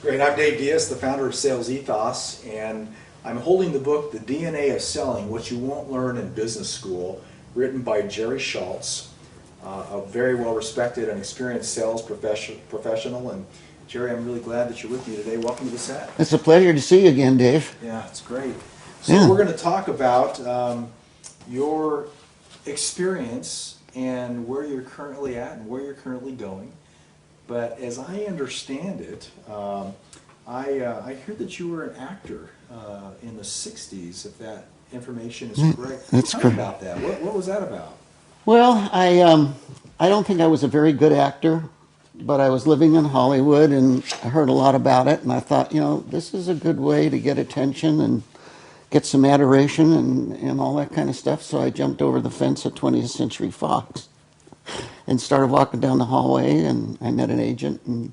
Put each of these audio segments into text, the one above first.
Great. I'm Dave Diaz, the founder of Sales Ethos, and I'm holding the book, The DNA of Selling, What You Won't Learn in Business School, written by Gerry Shaltz, a very well-respected and experienced sales professional. And Gerry, I'm really glad that you're with me today. Welcome to the set. It's a pleasure to see you again, Dave. Yeah, it's great. So we're going to talk about your experience and where you're currently at and where you're currently going. But as I understand it, I hear that you were an actor in the 60s, if that information is correct. That's Tell correct. me about that. What was that about? Well, I don't think I was a very good actor, but I was living in Hollywood and I heard a lot about it, and I thought, this is a good way to get attention and get some adoration and all that kind of stuff. So I jumped over the fence at 20th Century Fox and started walking down the hallway, and I met an agent. And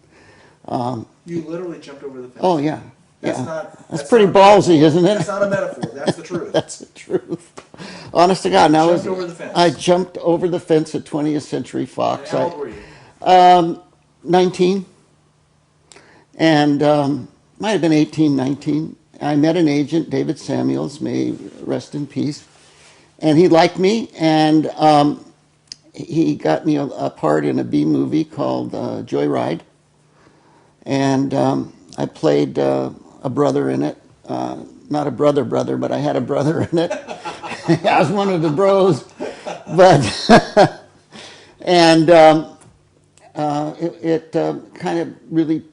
You literally jumped over the fence? oh yeah, That's pretty ballsy, isn't it? That's not a metaphor. That's the truth. That's the truth. Honest to God, Jumped over the fence. I jumped over the fence at 20th Century Fox. And how old were you? 19, and might have been 18, 19. I met an agent, David Samuels, may rest in peace, and he liked me, and he got me a part in a B movie called Joyride, and I played a brother in it. Not a brother, but I had a brother in it. I was one of the bros, but and it kind of really,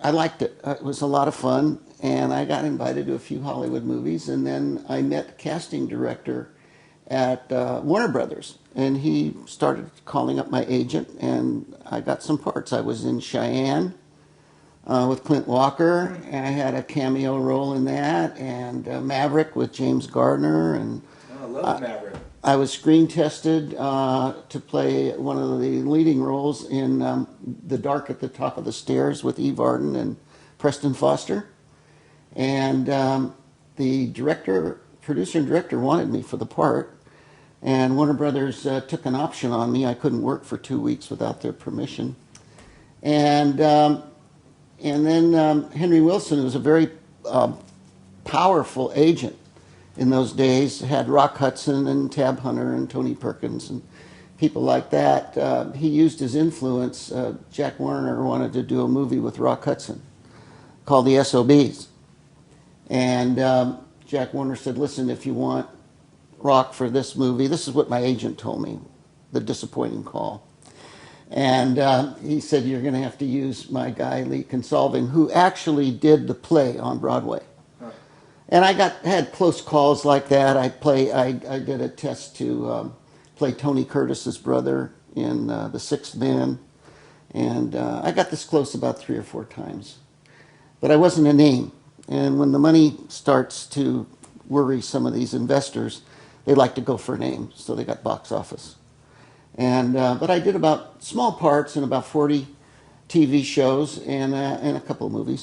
I liked it. It was a lot of fun, and I got invited to a few Hollywood movies, and then I met a casting director at Warner Brothers, and he started calling up my agent, and I got some parts. I was in Cheyenne with Clint Walker, and I had a cameo role in that, and Maverick with James Gardner, and I love Maverick. I was screen tested to play one of the leading roles in The Dark at the Top of the Stairs with Eve Arden and Preston Foster. And the producer and director wanted me for the part, and Warner Brothers took an option on me. I couldn't work for 2 weeks without their permission. And then Henry Wilson, who was a very powerful agent in those days, had Rock Hudson and Tab Hunter and Tony Perkins and people like that. He used his influence. Jack Warner wanted to do a movie with Rock Hudson called The SOBs. And Jack Warner said, listen, if you want Rock for this movie, this is what my agent told me, the disappointing call. And he said, you're going to have to use my guy, Lee Consolving, who actually did the play on Broadway. And I had close calls like that. I did a test to play Tony Curtis's brother in The Sixth Man, and I got this close about 3 or 4 times. But I wasn't a name, and when the money starts to worry some of these investors, they like to go for a name, so they got box office. And but I did about small parts in about 40 TV shows and a couple of movies.